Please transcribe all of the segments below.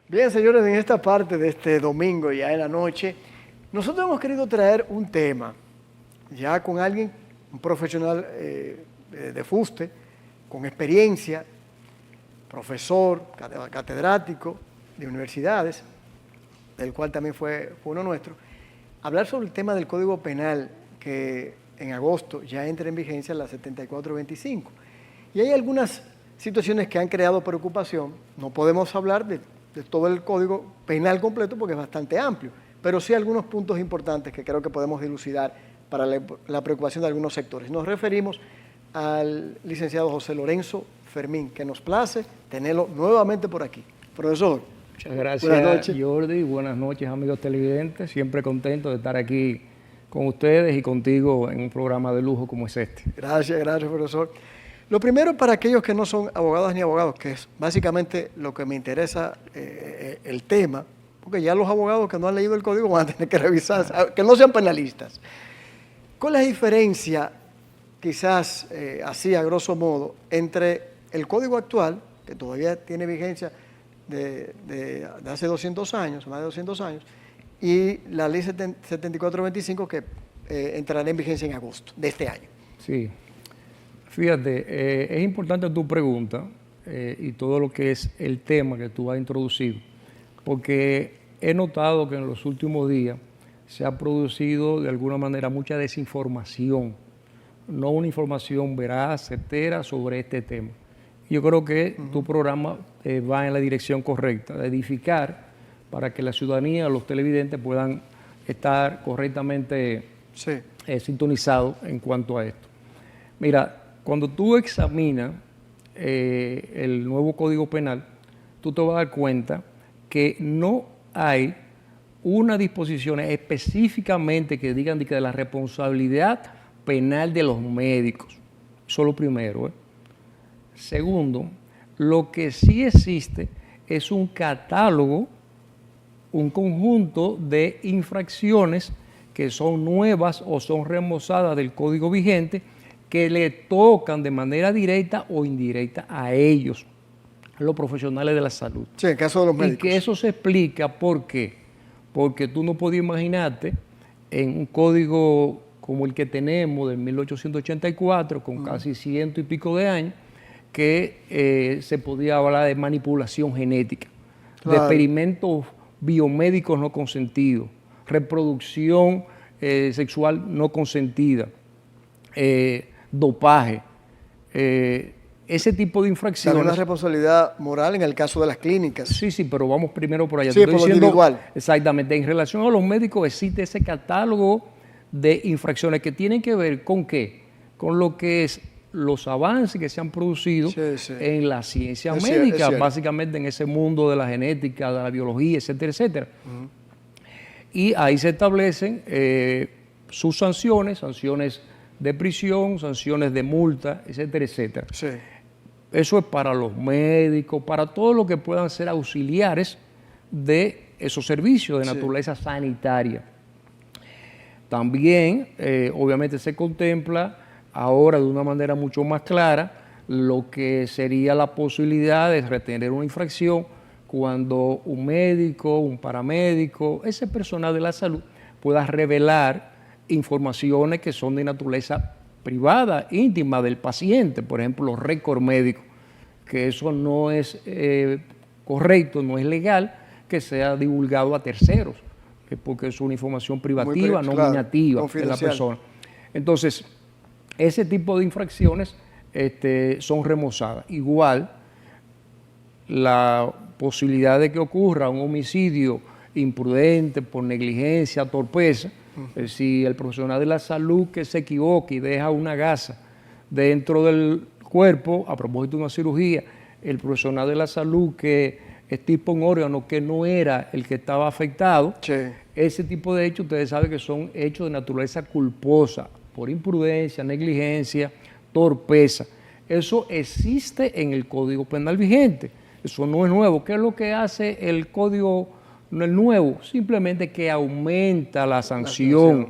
Bien, señores, en esta parte de este domingo, ya en la noche, nosotros hemos querido traer un tema, ya con alguien, un profesional de fuste, con experiencia, profesor, catedrático de universidades, del cual también fue uno nuestro, hablar sobre el tema del Código Penal, que en agosto ya entra en vigencia la 7425. Y hay algunas situaciones que han creado preocupación. No podemos hablar de todo el Código Penal completo porque es bastante amplio, pero sí algunos puntos importantes que creo que podemos dilucidar para la preocupación de algunos sectores. Nos referimos al licenciado José Lorenzo Fermín, que nos place tenerlo nuevamente por aquí. Profesor. Muchas gracias, Jordi. Buenas noches, amigos televidentes. Siempre contento de estar aquí con ustedes y contigo en un programa de lujo como es este. Gracias, profesor. Lo primero, para aquellos que no son abogados ni abogados, que es básicamente lo que me interesa el tema, porque ya los abogados que no han leído el código van a tener que revisar, que no sean penalistas. ¿Cuál es la diferencia, quizás así a grosso modo, entre el código actual, que todavía tiene vigencia de hace 200 años, más de 200 años, y la ley 7425 que entrará en vigencia en agosto de este año? Sí. Fíjate, es importante tu pregunta y todo lo que es el tema que tú has introducido, porque he notado que en los últimos días se ha producido de alguna manera mucha desinformación, no una información veraz, certera sobre este tema. Yo creo que tu programa va en la dirección correcta, de edificar para que la ciudadanía, los televidentes puedan estar correctamente sintonizados en cuanto a esto. Mira, cuando tú examinas el nuevo Código Penal, tú te vas a dar cuenta que no hay una disposición específicamente que digan de la responsabilidad penal de los médicos. Eso es lo primero. Segundo, lo que sí existe es un catálogo, un conjunto de infracciones que son nuevas o son remozadas del código vigente, que le tocan de manera directa o indirecta a ellos, los profesionales de la salud. Sí, en el caso de los médicos. Y que eso se explica, ¿por qué? Porque tú no podías imaginarte en un código como el que tenemos de 1884, con casi 100 y pico de años, que se podía hablar de manipulación genética, de experimentos biomédicos no consentidos, reproducción sexual no consentida, dopaje, ese tipo de infracciones. Hay una responsabilidad moral en el caso de las clínicas. Sí, pero vamos primero por allá. Sí, por lo individual. Exactamente. En relación a los médicos existe ese catálogo de infracciones que tienen que ver con ¿qué? Con lo que es los avances que se han producido en la ciencia médica, básicamente en ese mundo de la genética, de la biología, etcétera, etcétera. Y ahí se establecen sus sanciones de prisión, sanciones de multa, etcétera, etcétera. Sí. Eso es para los médicos, para todos los que puedan ser auxiliares de esos servicios de naturaleza sanitaria. También, obviamente, se contempla ahora de una manera mucho más clara lo que sería la posibilidad de retener una infracción cuando un médico, un paramédico, ese personal de la salud pueda revelar informaciones que son de naturaleza privada, íntima del paciente, por ejemplo, los récords médicos, que eso no es correcto, no es legal que sea divulgado a terceros, porque es una información privativa, nominativa de la persona. Entonces, ese tipo de infracciones son remozadas. Igual, la posibilidad de que ocurra un homicidio imprudente por negligencia, torpeza, si el profesional de la salud que se equivoca y deja una gasa dentro del cuerpo, a propósito de una cirugía, el profesional de la salud que extirpa un órgano que no era el que estaba afectado, ese tipo de hechos ustedes saben que son hechos de naturaleza culposa, por imprudencia, negligencia, torpeza. Eso existe en el Código Penal vigente, eso no es nuevo. ¿Qué es lo que hace el Código nuevo? Simplemente que aumenta la sanción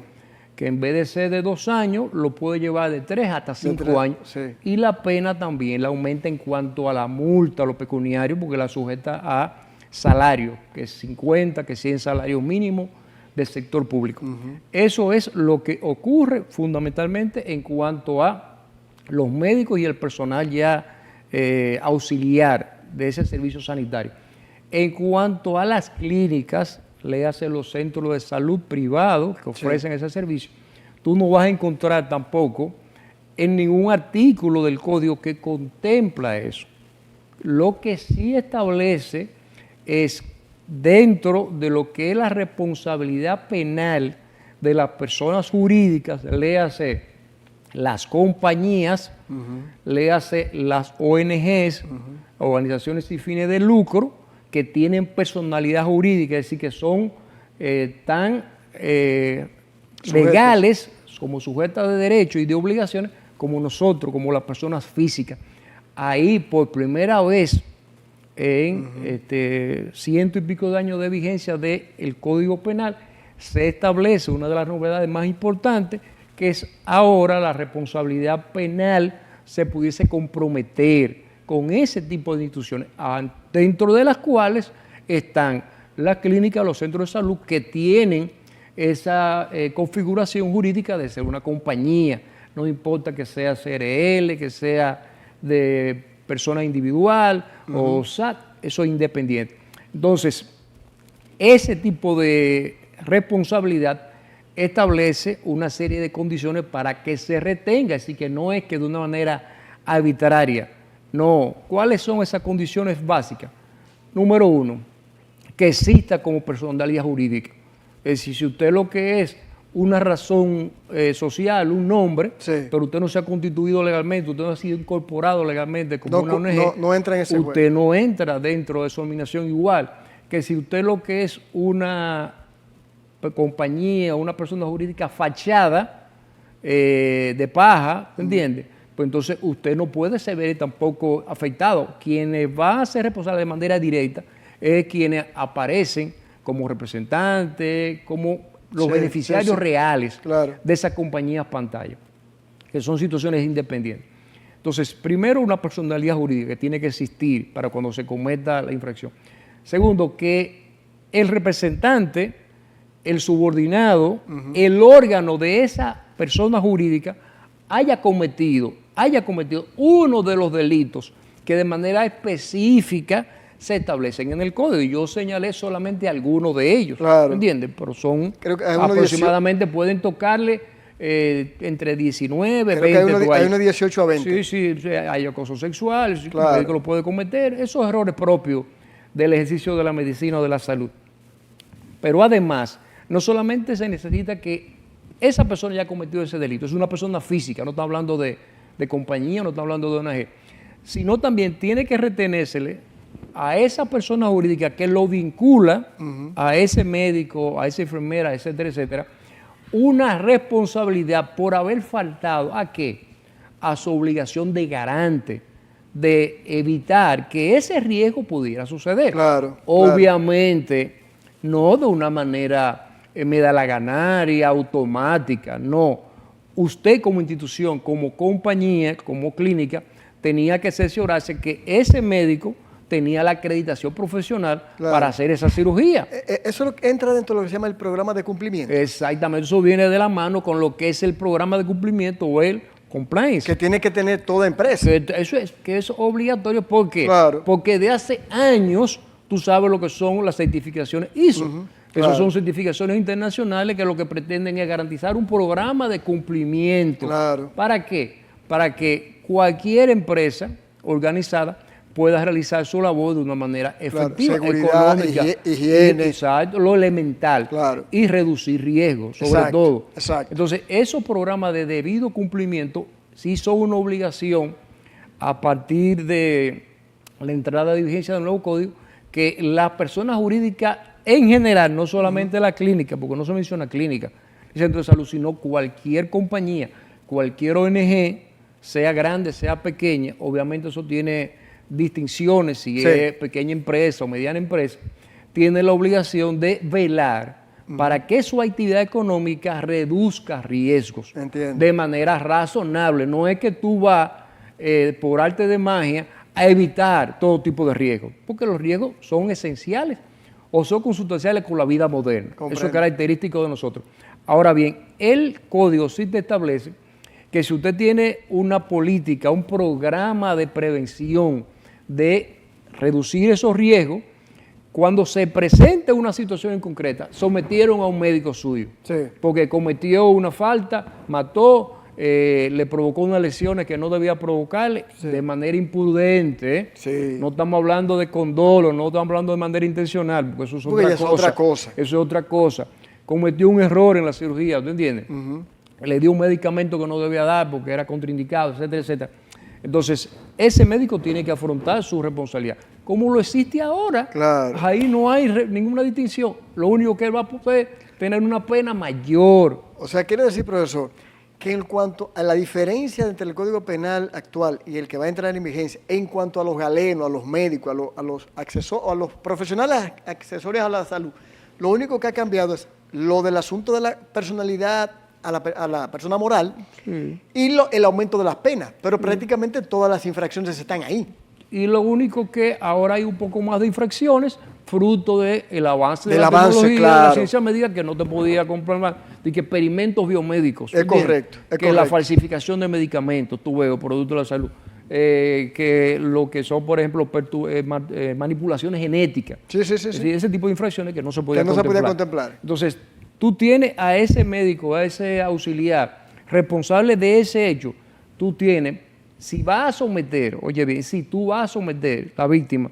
que en vez de ser de 2 años, lo puede llevar de 3 hasta 5 años. Sí. Y la pena también la aumenta en cuanto a la multa, a lo pecuniario, porque la sujeta a salario, que es 50, que 100 salarios mínimos del sector público. Eso es lo que ocurre fundamentalmente en cuanto a los médicos y el personal ya auxiliar de ese servicio sanitario. En cuanto a las clínicas, léase los centros de salud privados que ofrecen ese servicio, tú no vas a encontrar tampoco en ningún artículo del código que contempla eso. Lo que sí establece es dentro de lo que es la responsabilidad penal de las personas jurídicas, léase las compañías, léase las ONGs, organizaciones sin fines de lucro, que tienen personalidad jurídica, es decir, que son tan legales como sujetas de derechos y de obligaciones como nosotros, como las personas físicas. Ahí, por primera vez, en 100 y pico de años de vigencia del Código Penal, se establece una de las novedades más importantes, que es ahora la responsabilidad penal se pudiese comprometer con ese tipo de instituciones, dentro de las cuales están las clínicas, los centros de salud que tienen esa configuración jurídica de ser una compañía, no importa que sea CRL, que sea de persona individual o SAT, eso es independiente. Entonces, ese tipo de responsabilidad establece una serie de condiciones para que se retenga, así que no es que de una manera arbitraria. No, ¿cuáles son esas condiciones básicas? Número 1, que exista como personalidad jurídica. Es decir, si usted lo que es una razón social, un nombre, pero usted no se ha constituido legalmente, usted no ha sido incorporado legalmente como una ONG, no entra en ese usted no entra dentro de esa nominación, igual que si usted lo que es una compañía, una persona jurídica fachada de paja, ¿entiende? Pues entonces usted no puede ser ver tampoco afectado. Quienes van a ser responsables de manera directa es quienes aparecen como representantes, como los beneficiarios reales de esas compañías pantalla, que son situaciones independientes. Entonces, primero, una personalidad jurídica que tiene que existir para cuando se cometa la infracción. Segundo, que el representante, el subordinado, el órgano de esa persona jurídica haya cometido uno de los delitos que de manera específica se establecen en el código. Y yo señalé solamente algunos de ellos, ¿entiendes? Pero son aproximadamente, pueden tocarle entre 19, 20. Hay unos 18 a 20. Sí, hay acoso sexual, el médico lo puede cometer, esos errores propios del ejercicio de la medicina o de la salud. Pero además, no solamente se necesita que esa persona haya cometido ese delito, es una persona física, no está hablando de compañía, no está hablando de ONG, sino también tiene que retenérsele a esa persona jurídica que lo vincula a ese médico, a esa enfermera, etcétera, etcétera, una responsabilidad por haber faltado ¿a qué? A su obligación de garante, de evitar que ese riesgo pudiera suceder. Obviamente, no de una manera medalaganaria, automática, no. Usted como institución, como compañía, como clínica, tenía que cerciorarse que ese médico tenía la acreditación profesional para hacer esa cirugía. Eso entra dentro de lo que se llama el programa de cumplimiento. Exactamente, eso viene de la mano con lo que es el programa de cumplimiento o el compliance. Que tiene que tener toda empresa. Que es obligatorio. ¿Por qué? Porque de hace años tú sabes lo que son las certificaciones ISO. Esas son certificaciones internacionales que lo que pretenden es garantizar un programa de cumplimiento. ¿Para qué? Para que cualquier empresa organizada pueda realizar su labor de una manera efectiva, seguridad, económica, higiene. Exacto, lo elemental. Y reducir riesgos, sobre todo. Entonces, esos programas de debido cumplimiento sí son una obligación a partir de la entrada de vigencia del nuevo código, que las personas jurídicas en general, no solamente la clínica, porque no se menciona clínica, el centro de salud, sino cualquier compañía, cualquier ONG, sea grande, sea pequeña, obviamente eso tiene distinciones, si es pequeña empresa o mediana empresa, tiene la obligación de velar para que su actividad económica reduzca riesgos Entiendo. de manera razonable. No es que tú vas por arte de magia a evitar todo tipo de riesgos, porque los riesgos son esenciales o son consustanciales con la vida moderna. Comprendo. Eso es característico de nosotros. Ahora bien, el código sí te establece que si usted tiene una política, un programa de prevención de reducir esos riesgos, cuando se presente una situación en concreta, sometieron a un médico suyo, Sí. porque cometió una falta, mató, le provocó unas lesiones que no debía provocarle de manera imprudente. Sí. No estamos hablando de condolo, no estamos hablando de manera intencional, porque eso es Porque otra ya es cosa. otra cosa. Eso es otra cosa. Cometió un error en la cirugía, ¿tú entiendes? Le dio un medicamento que no debía dar porque era contraindicado, etcétera, etcétera. Entonces, ese médico tiene que afrontar su responsabilidad. Como lo existe ahora, Claro. ahí no hay ninguna distinción. Lo único que él va a poder tener una pena mayor. O sea, quiere decir, profesor, que en cuanto a la diferencia entre el Código Penal actual y el que va a entrar en vigencia, en cuanto a los galenos, a los médicos, a los profesionales accesorios a la salud, lo único que ha cambiado es lo del asunto de la personalidad a la persona moral y el aumento de las penas, pero prácticamente todas las infracciones están ahí. Y lo único que ahora hay un poco más de infracciones, fruto del avance de Del la avance, tecnología, de claro. la ciencia médica, que no te podía comprar más, de que experimentos biomédicos. Es ¿entiendes? correcto, es que la correcto. falsificación de medicamentos, tú ves, o productos de la salud, que lo que son, por ejemplo, manipulaciones genéticas. Sí. Es decir, ese tipo de infracciones que no se podía Que no se podía contemplar. contemplar. Entonces, tú tienes a ese médico, a ese auxiliar responsable de ese hecho, tú tienes, si vas a someter, oye bien, si tú vas a someter a la víctima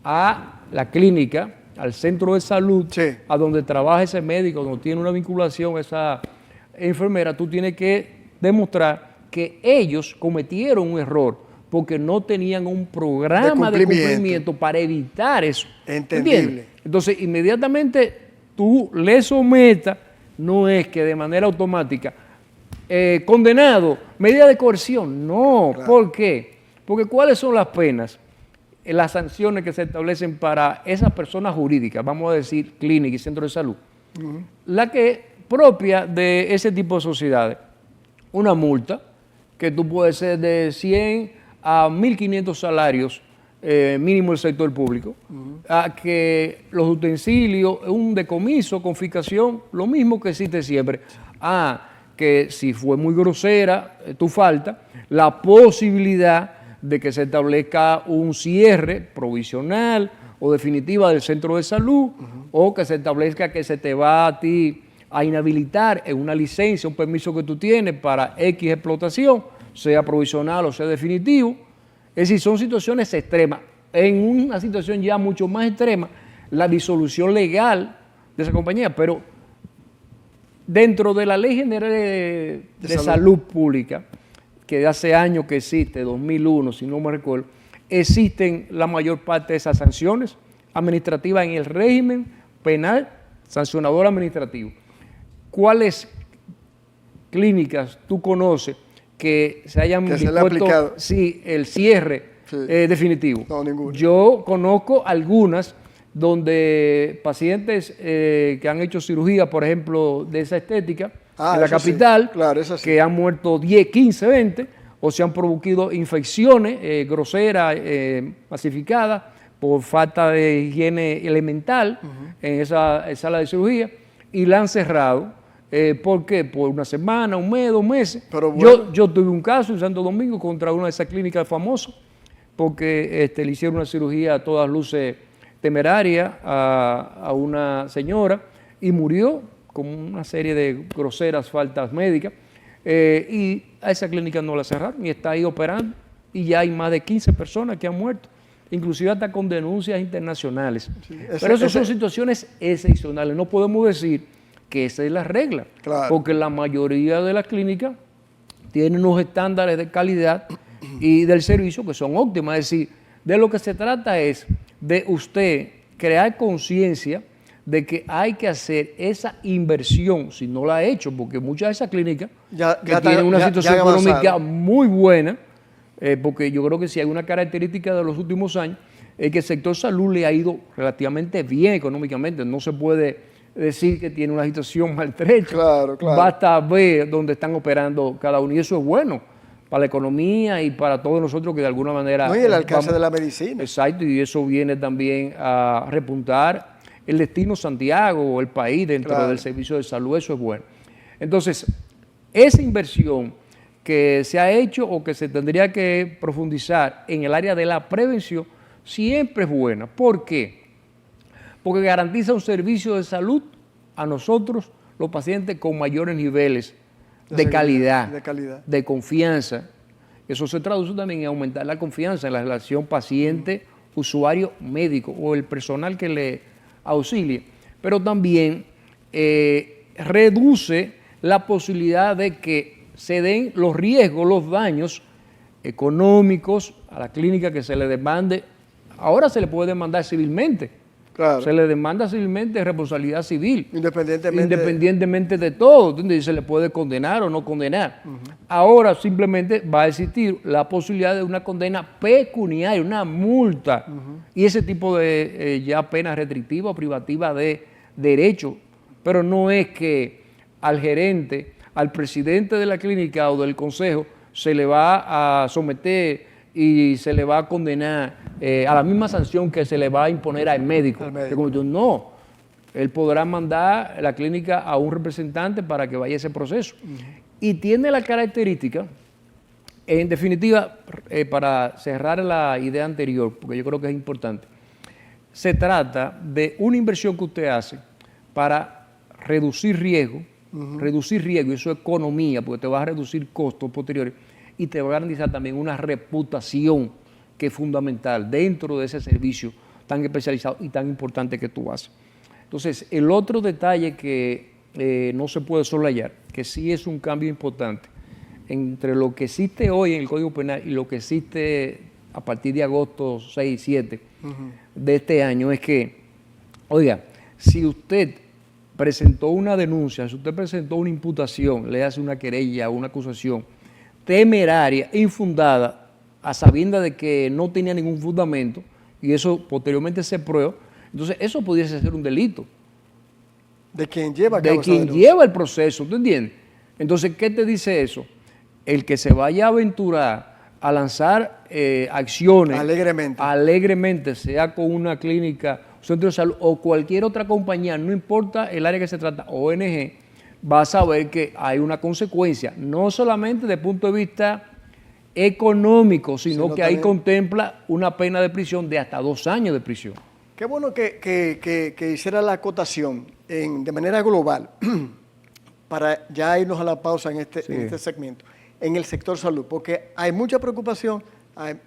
a la clínica, al centro de salud, Sí. a donde trabaja ese médico, donde tiene una vinculación esa enfermera, tú tienes que demostrar que ellos cometieron un error porque no tenían un programa de cumplimiento para evitar eso. Entendible. ¿Entiendes? Entonces, inmediatamente tú le sometas, no es que de manera automática, condenado, medida de coerción, no. Claro. ¿Por qué? Porque ¿cuáles son las penas? Las sanciones que se establecen para esas personas jurídicas, vamos a decir clínica y centro de salud, la que propia de ese tipo de sociedades, una multa que tú puedes ser de 100 a 1.500 salarios mínimo del sector público, a que los utensilios, un decomiso, confiscación, lo mismo que existe siempre, que si fue muy grosera tu falta, la posibilidad de que se establezca un cierre provisional o definitiva del centro de salud, o que se establezca que se te va a ti a inhabilitar en una licencia, un permiso que tú tienes para X explotación, sea provisional o sea definitivo. Es decir, son situaciones extremas. En una situación ya mucho más extrema, la disolución legal de esa compañía, pero dentro de la Ley General de Salud Pública, que de hace años que existe, 2001, si no me recuerdo, existen la mayor parte de esas sanciones administrativas en el régimen penal sancionador administrativo. ¿Cuáles clínicas tú conoces que se hayan que se le ha aplicado? Sí, el cierre definitivo. No, ninguna. Yo conozco algunas donde pacientes que han hecho cirugía, por ejemplo, de esa estética, en la eso capital, sí. Claro, eso sí. que han muerto 10, 15, 20, o se han producido infecciones groseras, masificadas, por falta de higiene elemental en esa sala de cirugía, y la han cerrado. ¿Por qué? Por una semana, un mes, 2 meses. Pero bueno. Yo tuve un caso en Santo Domingo contra una de esas clínicas famosas, porque le hicieron una cirugía a todas luces temeraria a una señora y murió con una serie de groseras faltas médicas, y a esa clínica no la cerraron y está ahí operando, y ya hay más de 15 personas que han muerto, inclusive hasta con denuncias internacionales. Sí, pero esas son situaciones excepcionales, no podemos decir que esa es la regla, Claro. porque la mayoría de las clínicas tienen unos estándares de calidad y del servicio que son óptimos. Es decir, de lo que se trata es de usted crear conciencia de que hay que hacer esa inversión, si no la ha hecho, porque muchas de esas clínicas que tienen una situación económica muy buena, porque yo creo que si hay una característica de los últimos años, es que el sector salud le ha ido relativamente bien económicamente. No se puede decir que tiene una situación maltrecha. Claro, claro. Basta ver dónde están operando cada uno y eso es bueno para la economía y para todos nosotros que de alguna manera... No, y el alcance de la medicina. Exacto, y eso viene también a repuntar el destino Santiago o el país dentro del servicio de salud, eso es bueno. Entonces, esa inversión que se ha hecho o que se tendría que profundizar en el área de la prevención siempre es buena. ¿Por qué? Porque garantiza un servicio de salud a nosotros, los pacientes, con mayores niveles de calidad, de confianza. Eso se traduce también en aumentar la confianza en la relación paciente-usuario-médico o el personal que le auxilie. Pero también reduce la posibilidad de que se den los riesgos, los daños económicos a la clínica que se le demande. Ahora se le puede demandar civilmente. Claro. Se le demanda civilmente responsabilidad civil. Independientemente de todo. ¿Entiendes? Se le puede condenar o no condenar. Ahora simplemente va a existir la posibilidad de una condena pecuniaria, una multa. Y ese tipo de ya pena restrictiva o privativa de derecho. Pero no es que al gerente, al presidente de la clínica o del consejo se le va a someter y se le va a condenar a la misma sanción que se le va a imponer al médico. No, él podrá mandar la clínica a un representante para que vaya ese proceso. Y tiene la característica, en definitiva, para cerrar la idea anterior, porque yo creo que es importante, se trata de una inversión que usted hace para reducir riesgo, y eso es economía, porque te va a reducir costos posteriores y te va a garantizar también una reputación que es fundamental dentro de ese servicio tan especializado y tan importante que tú haces. Entonces, el otro detalle que no se puede soslayar, que sí es un cambio importante entre lo que existe hoy en el Código Penal y lo que existe a partir de agosto 6 y 7 de este año, es que, oiga, si usted presentó una denuncia, si usted presentó una imputación, le hace una querella o una acusación temeraria, infundada, a sabiendas de que no tenía ningún fundamento, y eso posteriormente se prueba, entonces eso pudiese ser un delito. De quien lleva el proceso, ¿tú entiendes? Entonces, ¿qué te dice eso? El que se vaya a aventurar a lanzar acciones alegremente, sea con una clínica, un centro de salud o cualquier otra compañía, no importa el área que se trata, ONG, va a saber que hay una consecuencia, no solamente desde el punto de vista económico, sino que ahí contempla una pena de prisión de hasta 2 años de prisión. Qué bueno que hiciera la acotación de manera global, para ya irnos a la pausa en este segmento, en el sector salud, porque hay mucha preocupación,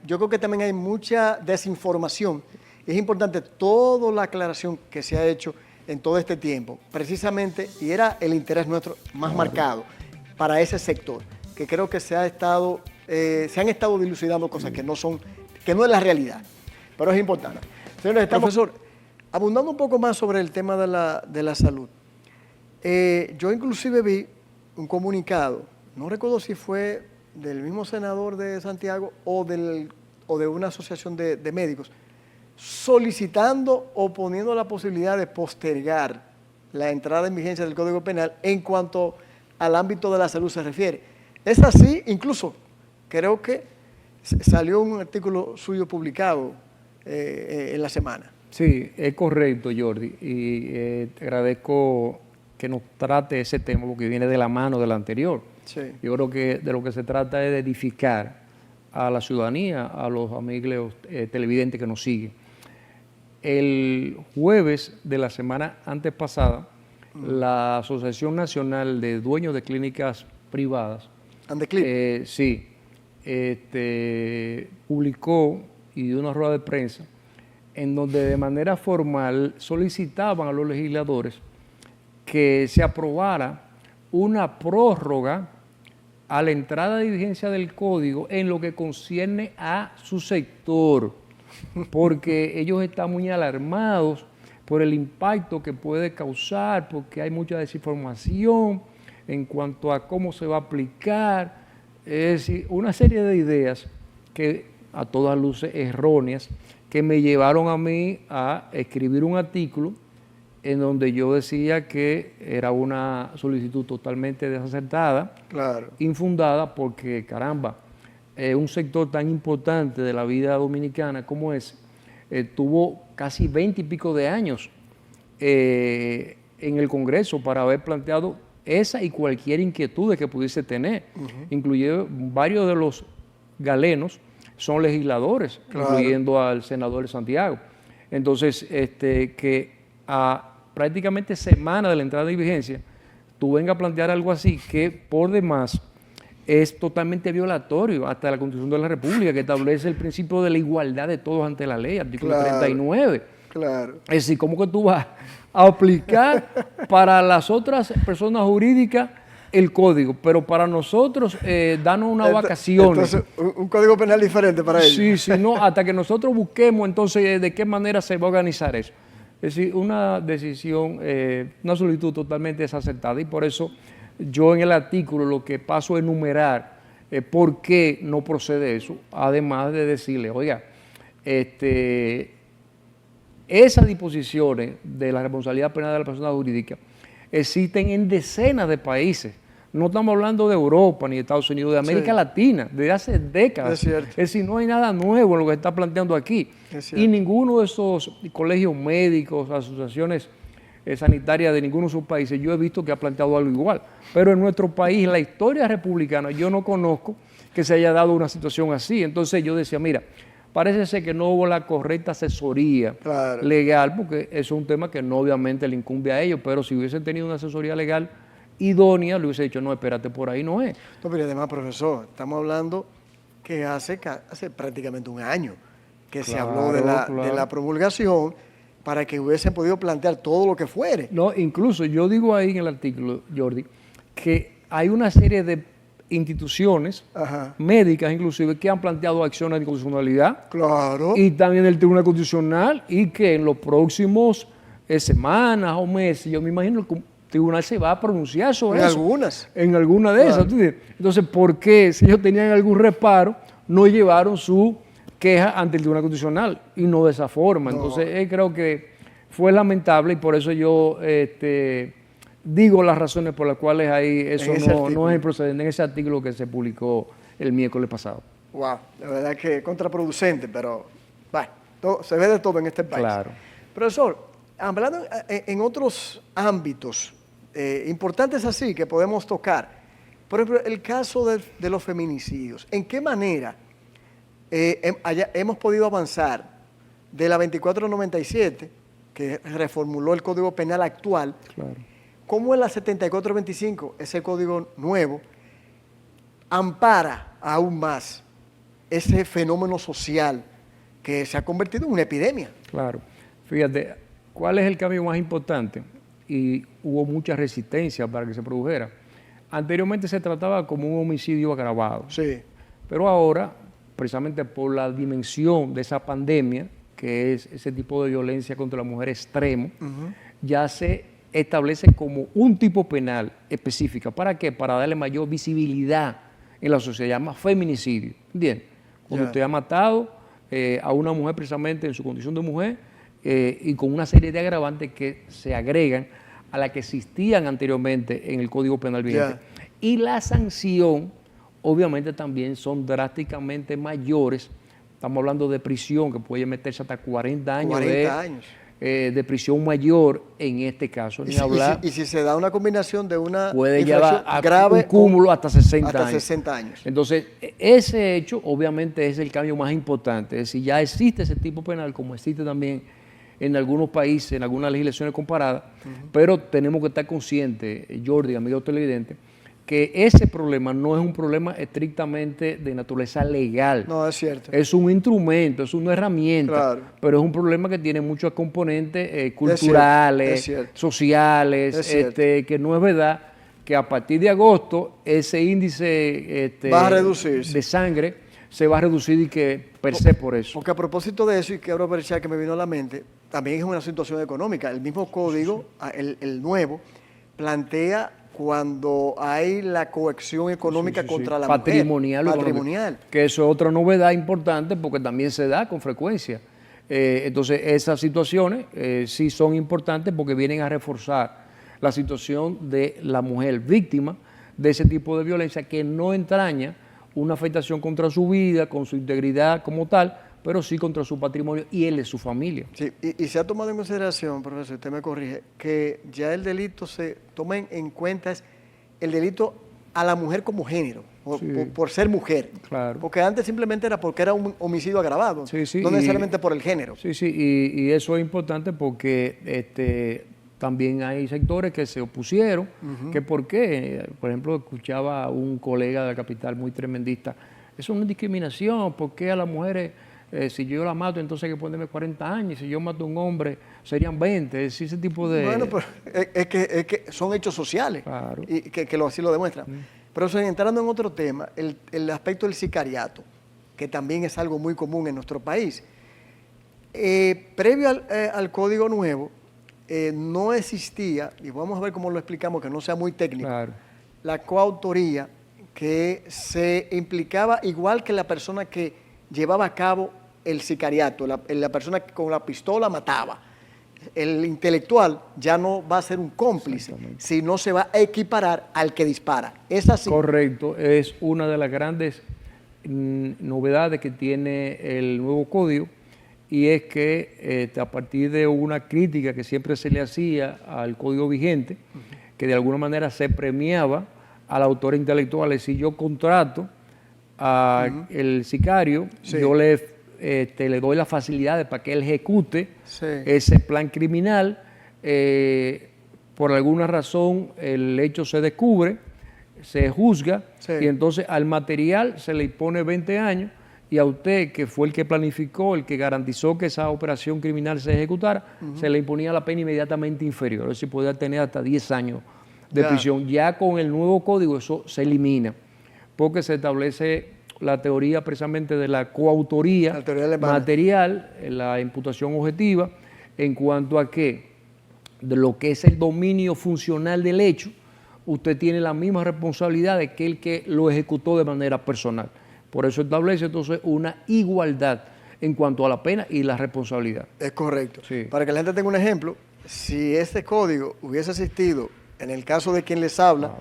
yo creo que también hay mucha desinformación. Es importante toda la aclaración que se ha hecho en todo este tiempo, precisamente, y era el interés nuestro más marcado para ese sector, que creo que se han estado dilucidando cosas que no es la realidad, pero es importante. Señores, profesor, abundando un poco más sobre el tema de la salud, yo inclusive vi un comunicado, no recuerdo si fue del mismo senador de Santiago o de una asociación de médicos, solicitando o poniendo la posibilidad de postergar la entrada en vigencia del Código Penal en cuanto al ámbito de la salud se refiere. Es así, incluso creo que salió un artículo suyo publicado en la semana. Sí, es correcto, Jordi, y te agradezco que nos trate ese tema porque viene de la mano del anterior. Sí. Yo creo que de lo que se trata es de edificar a la ciudadanía, a los amigos televidentes que nos siguen. El jueves de la semana antes pasada, la Asociación Nacional de Dueños de Clínicas Privadas publicó y dio una rueda de prensa en donde de manera formal solicitaban a los legisladores que se aprobara una prórroga a la entrada de vigencia del código en lo que concierne a su sector, porque ellos están muy alarmados por el impacto que puede causar, porque hay mucha desinformación en cuanto a cómo se va a aplicar, es decir, una serie de ideas que a todas luces erróneas, que me llevaron a mí a escribir un artículo en donde yo decía que era una solicitud totalmente desacertada, Claro. infundada, porque, caramba, un sector tan importante de la vida dominicana como ese, tuvo casi 20 y pico de años en el Congreso para haber planteado esa y cualquier inquietud que pudiese tener. Incluye varios de los galenos son legisladores, Claro. incluyendo al senador de Santiago. Entonces, que a prácticamente semana de la entrada de vigencia, tú vengas a plantear algo así que por demás es totalmente violatorio hasta la Constitución de la República, que establece el principio de la igualdad de todos ante la ley, artículo Claro. 39. Claro. Es decir, ¿cómo que tú vas a aplicar para las otras personas jurídicas el código, pero para nosotros danos unas vacaciones? Entonces, un código penal diferente para ellos. Sí, sí, no, hasta que nosotros busquemos entonces de qué manera se va a organizar eso. Es decir, una decisión, una solicitud totalmente desacertada, y por eso yo en el artículo lo que paso a enumerar por qué no procede eso, además de decirle, oiga, esas disposiciones de la responsabilidad penal de la persona jurídica existen en decenas de países. No estamos hablando de Europa ni de Estados Unidos, de América Latina, desde hace décadas. Es cierto. Es decir, no hay nada nuevo en lo que se está planteando aquí. Es cierto. Y ninguno de esos colegios médicos, asociaciones sanitarias de ninguno de esos países, yo he visto que ha planteado algo igual. Pero en nuestro país, la historia republicana, yo no conozco que se haya dado una situación así. Entonces yo decía, mira, parece ser que no hubo la correcta asesoría Claro. legal, porque eso es un tema que no obviamente le incumbe a ellos, pero si hubiesen tenido una asesoría legal idónea, le hubiese dicho, no, espérate, por ahí no es. No, pero además, profesor, estamos hablando que hace prácticamente un año que se habló de la promulgación para que hubiesen podido plantear todo lo que fuere. No, incluso yo digo ahí en el artículo, Jordi, que hay una serie de instituciones Ajá. médicas inclusive que han planteado acciones de constitucionalidad Claro. y también el Tribunal Constitucional, y que en los próximos semanas o meses, yo me imagino que el tribunal se va a pronunciar sobre En eso. algunas. En alguna de esas. Claro. Entonces, ¿por qué si ellos tenían algún reparo no llevaron su queja ante el Tribunal Constitucional y no de esa forma? No. Entonces, creo que fue lamentable, y por eso yo digo las razones por las cuales ahí eso no es procedente en ese artículo que se publicó el miércoles pasado. Wow, la verdad que contraproducente, pero bueno, se ve de todo en este país. Claro. Profesor, hablando en otros ámbitos importantes así que podemos tocar, por ejemplo, el caso de los feminicidios, ¿en qué manera hemos podido avanzar de la 2497, que reformuló el Código Penal actual, Claro. cómo en la 7425, ese código nuevo, ampara aún más ese fenómeno social que se ha convertido en una epidemia? Claro. Fíjate, ¿cuál es el cambio más importante? Y hubo mucha resistencia para que se produjera. Anteriormente se trataba como un homicidio agravado. Sí. Pero ahora, precisamente por la dimensión de esa pandemia, que es ese tipo de violencia contra la mujer extremo, ya se establece como un tipo penal específica. ¿Para qué? Para darle mayor visibilidad en la sociedad, más feminicidio. ¿Entiendes? Cuando usted ha matado a una mujer precisamente en su condición de mujer y con una serie de agravantes que se agregan a la que existían anteriormente en el Código Penal vigente. Y la sanción, obviamente, también son drásticamente mayores. Estamos hablando de prisión, que puede meterse hasta 40 años, 40 años. De prisión mayor en este caso. Ni hablar, y si se da una combinación de una puede llevar a grave, un cúmulo hasta 60 hasta años. 60 años. Entonces, ese hecho obviamente es el cambio más importante. Es decir, ya existe ese tipo penal, como existe también en algunos países, en algunas legislaciones comparadas, pero tenemos que estar conscientes, Jordi, amigo televidente, que ese problema no es un problema estrictamente de naturaleza legal. No, es cierto. Es un instrumento, es una herramienta, Claro. pero es un problema que tiene muchos componentes culturales, es cierto. sociales, Es cierto. que no es verdad que a partir de agosto ese índice va a reducirse de sangre se va a reducir y que per se por eso. Porque a propósito de eso, y quiero aprovechar que me vino a la mente, también es una situación económica. El mismo código, el nuevo, plantea cuando hay la coacción económica contra la patrimonial, mujer. Patrimonial. Que eso es otra novedad importante porque también se da con frecuencia. Entonces, esas situaciones sí son importantes porque vienen a reforzar la situación de la mujer víctima de ese tipo de violencia que no entraña una afectación contra su vida, con su integridad como tal, pero sí contra su patrimonio y él de su familia. Sí, y se ha tomado en consideración, profesor, usted me corrige, que ya el delito se toma en cuenta es el delito a la mujer como género, por ser mujer. Claro. Porque antes simplemente era porque era un homicidio agravado, no necesariamente por el género. Sí, sí, y eso es importante porque también hay sectores que se opusieron, que por qué, por ejemplo, escuchaba a un colega de la capital muy tremendista, eso es una discriminación, ¿por qué a las mujeres, si yo la mato, entonces hay que ponerme 40 años, si yo mato a un hombre, serían 20, es ese tipo de... Bueno, pero es que son hechos sociales, claro, y que así lo demuestran. Pero entrando en otro tema, el aspecto del sicariato, que también es algo muy común en nuestro país. Previo al Código Nuevo, no existía, y vamos a ver cómo lo explicamos, que no sea muy técnico, claro, la coautoría que se implicaba igual que la persona que llevaba a cabo el sicariato, la persona que con la pistola mataba. El intelectual ya no va a ser un cómplice, sino se va a equiparar al que dispara. ¿Es así? Correcto, es una de las grandes novedades que tiene el nuevo código, y es que a partir de una crítica que siempre se le hacía al código vigente, que de alguna manera se premiaba al autor intelectual, si yo contrato al sicario, yo le doy las facilidades para que él ejecute ese plan criminal, por alguna razón el hecho se descubre, se juzga, y entonces al material se le impone 20 años, y a usted, que fue el que planificó, el que garantizó que esa operación criminal se ejecutara, se le imponía la pena inmediatamente inferior, es decir, podía tener hasta 10 años de prisión. Ya con el nuevo código eso se elimina, porque se establece la teoría precisamente de la coautoría material, la imputación objetiva, en cuanto a que de lo que es el dominio funcional del hecho, usted tiene la misma responsabilidad de que el que lo ejecutó de manera personal. Por eso establece entonces una igualdad en cuanto a la pena y la responsabilidad. Es correcto. Sí. Para que la gente tenga un ejemplo, si este código hubiese existido en el caso de quien les habla,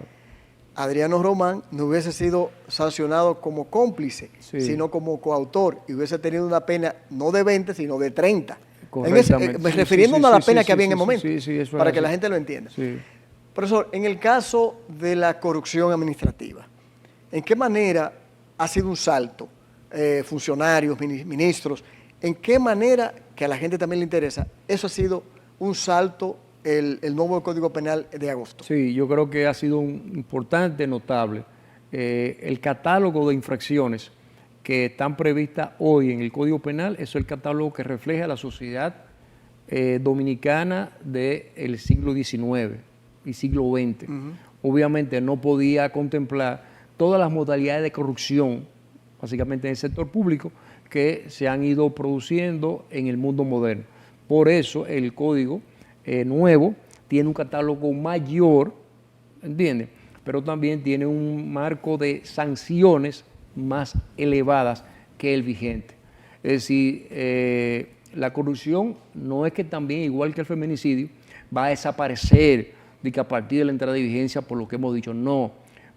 Adriano Román no hubiese sido sancionado como cómplice, sino como coautor, y hubiese tenido una pena no de 20, sino de 30. Refiriéndonos a la pena que había en el momento, para que la gente lo entienda. Profesor, en el caso de la corrupción administrativa, ¿en qué manera ha sido un salto? Funcionarios, ministros, ¿en qué manera, que a la gente también le interesa, eso ha sido un salto, el nuevo Código Penal de agosto? Sí, yo creo que ha sido importante, notable. El catálogo de infracciones que están previstas hoy en el Código Penal, eso es el catálogo que refleja la sociedad dominicana del siglo XIX y siglo XX. Obviamente no podía contemplar todas las modalidades de corrupción, básicamente en el sector público, que se han ido produciendo en el mundo moderno. Por eso el código nuevo tiene un catálogo mayor, ¿entiendes? Pero también tiene un marco de sanciones más elevadas que el vigente. Es decir, la corrupción no es que también, igual que el feminicidio, va a desaparecer de que a partir de la entrada de vigencia, por lo que hemos dicho, no.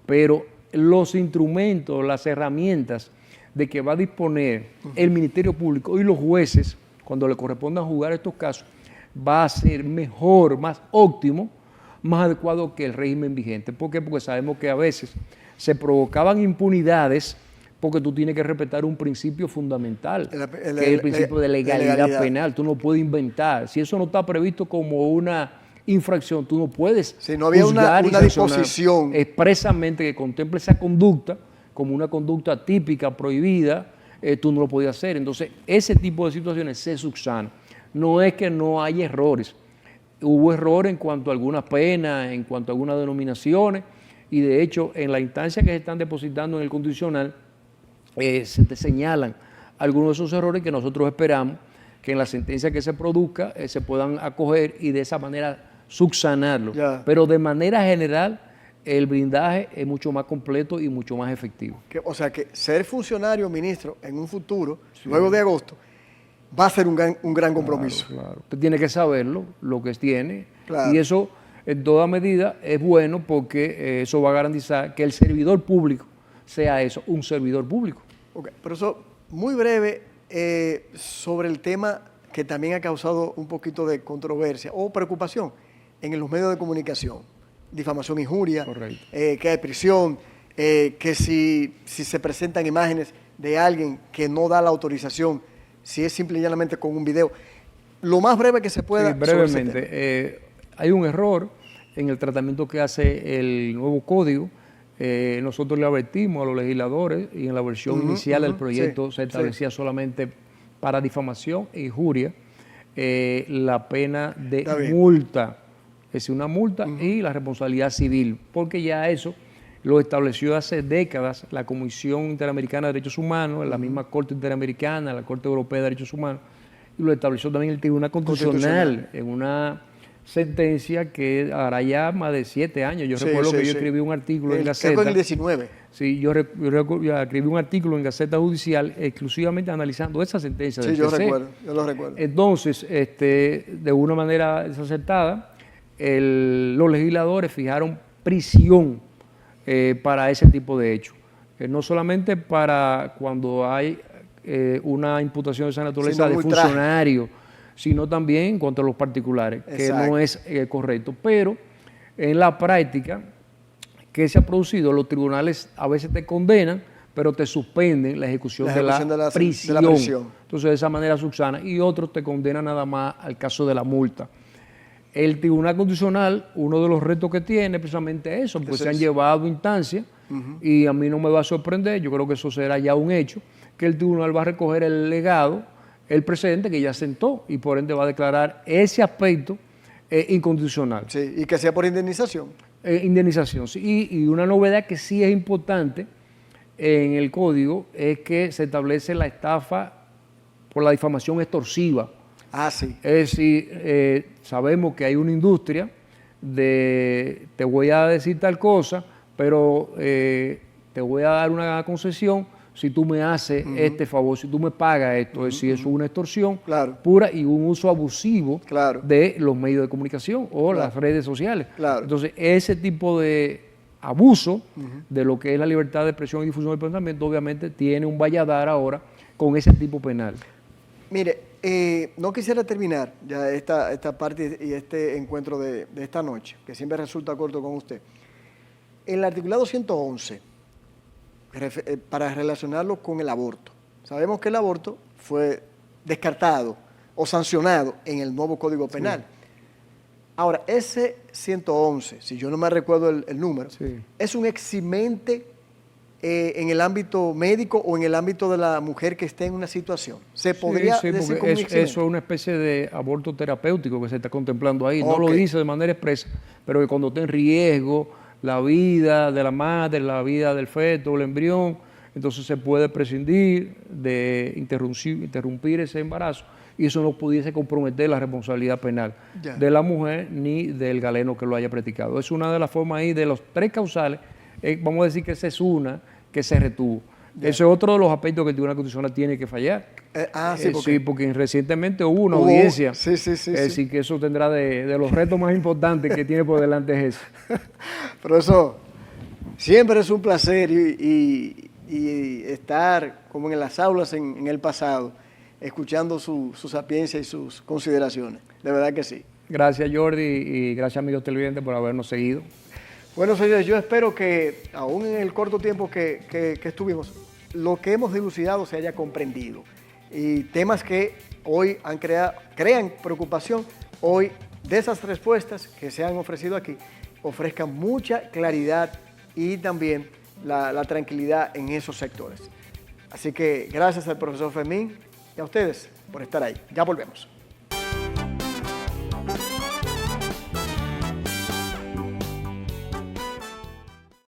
Pero los instrumentos, las herramientas de que va a disponer el Ministerio Público y los jueces, cuando le corresponda juzgar estos casos, va a ser mejor, más óptimo, más adecuado que el régimen vigente. ¿Por qué? Porque sabemos que a veces se provocaban impunidades porque tú tienes que respetar un principio fundamental, que es el principio de legalidad penal. Tú no puedes inventar. Si eso no está previsto como una infracción, tú no puedes si no había una disposición expresamente que contemple esa conducta como una conducta típica, prohibida, tú no lo podías hacer. Entonces, ese tipo de situaciones se subsanan. No es que no hay errores. Hubo errores en cuanto a algunas penas, en cuanto a algunas denominaciones, y de hecho, en la instancia que se están depositando en el constitucional, se te señalan algunos de esos errores que nosotros esperamos que en la sentencia que se produzca se puedan acoger y de esa manera subsanarlo. Pero de manera general, el blindaje es mucho más completo y mucho más efectivo. O sea que ser funcionario, ministro, en un futuro, luego de agosto, va a ser un gran compromiso. Claro. Usted tiene que saberlo, lo que tiene, Claro. y eso en toda medida es bueno porque eso va a garantizar que el servidor público sea eso, un servidor público. Ok, profesor, muy breve sobre el tema que también ha causado un poquito de controversia o preocupación en los medios de comunicación. Difamación, injuria, que hay prisión, que si se presentan imágenes de alguien que no da la autorización, si es simple y llanamente con un video. Lo más breve que se pueda. Sí, brevemente. Hay un error en el tratamiento que hace el nuevo código. Nosotros le advertimos a los legisladores y en la versión inicial del proyecto se establecía solamente para difamación e injuria la pena de multa, es decir, una multa y la responsabilidad civil, porque ya eso lo estableció hace décadas la Comisión Interamericana de Derechos Humanos, la misma Corte Interamericana, la Corte Europea de Derechos Humanos, y lo estableció también el Tribunal Constitucional en una sentencia que hará ya más de 7 años. Yo recuerdo que yo escribí un artículo en Gaceta. Creo que en el 19. Sí, yo escribí un artículo en Gaceta Judicial exclusivamente analizando esa sentencia del CC. Yo lo recuerdo. Entonces, de una manera desacertada, los legisladores fijaron prisión para ese tipo de hechos. No solamente para cuando hay una imputación de esa naturaleza de funcionario, sino también contra los particulares, que no es correcto. Pero en la práctica que se ha producido, los tribunales a veces te condenan, pero te suspenden la ejecución de la prisión. Entonces, de esa manera subsana. Y otros te condenan nada más al caso de la multa. El Tribunal Constitucional, uno de los retos que tiene es precisamente eso, porque se han llevado instancias y a mí no me va a sorprender, yo creo que eso será ya un hecho, que el tribunal va a recoger el legado, el precedente que ya sentó y por ende va a declarar ese aspecto inconstitucional. Sí, y que sea por indemnización. Indemnización, sí. Y una novedad que sí es importante en el código es que se establece la estafa por la difamación extorsiva. Ah, sí. Es decir, sabemos que hay una industria de te voy a decir tal cosa, pero te voy a dar una concesión si tú me haces este favor, si tú me pagas esto. Es decir, eso es una extorsión pura y un uso abusivo de los medios de comunicación o las redes sociales. Entonces, ese tipo de abuso de lo que es la libertad de expresión y difusión del pensamiento, obviamente tiene un valladar ahora con ese tipo penal. Mire, no quisiera terminar ya esta parte y este encuentro de esta noche, que siempre resulta corto con usted. El articulado 111, para relacionarlo con el aborto. Sabemos que el aborto fue descartado o sancionado en el nuevo Código Penal. Sí. Ahora, ese 111, si yo no me recuerdo el número, es un eximente en el ámbito médico o en el ámbito de la mujer que esté en una situación. ¿Se podría decir como un eximente? Eso es una especie de aborto terapéutico que se está contemplando ahí. No lo dice de manera expresa, pero que cuando esté en riesgo la vida de la madre, la vida del feto, el embrión, entonces se puede prescindir de interrumpir ese embarazo y eso no pudiese comprometer la responsabilidad penal de la mujer ni del galeno que lo haya practicado. Es una de las formas ahí de los 3 causales, vamos a decir que esa es una que se retuvo. Ese es otro de los aspectos que el Tribunal Constitucional tiene que fallar. Sí, porque recientemente hubo una audiencia. Sí. Es decir, que eso tendrá de los retos más importantes que tiene por delante es eso. Profesor, siempre es un placer y estar como en las aulas en el pasado, escuchando su sapiencia y sus consideraciones. De verdad que sí. Gracias, Jordi, y gracias, amigos televidentes, por habernos seguido. Bueno, señores, yo espero que, aún en el corto tiempo que estuvimos, lo que hemos dilucidado se haya comprendido. Y temas que hoy crean preocupación, hoy de esas respuestas que se han ofrecido aquí, ofrezcan mucha claridad y también la tranquilidad en esos sectores. Así que gracias al profesor Fermín y a ustedes por estar ahí. Ya volvemos.